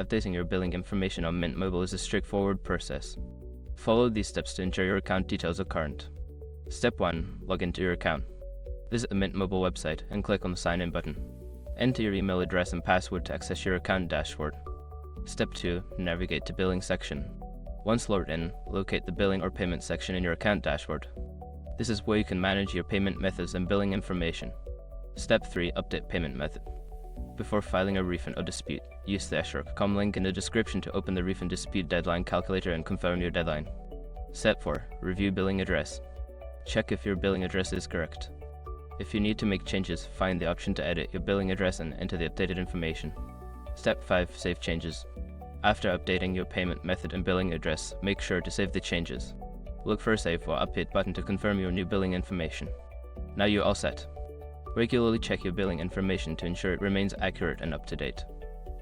Updating your billing information on Mint Mobile is a straightforward process. Follow these steps to ensure your account details are current. Step 1. Log into your account. Visit the Mint Mobile website and click on the Sign In button. Enter your email address and password to access your account dashboard. Step 2. Navigate to Billing section. Once logged in, locate the Billing or Payment section in your account dashboard. This is where you can manage your payment methods and billing information. Step 3. Update payment method. Before filing a refund or dispute, use the *com link in the description to open the refund dispute deadline calculator and confirm your deadline. Step 4. Review billing address. Check if your billing address is correct. If you need to make changes, find the option to edit your billing address and enter the updated information. Step 5. Save changes. After updating your payment method and billing address, make sure to save the changes. Look for a Save or Update button to confirm your new billing information. Now you're all set. Regularly check your billing information to ensure it remains accurate and up to date.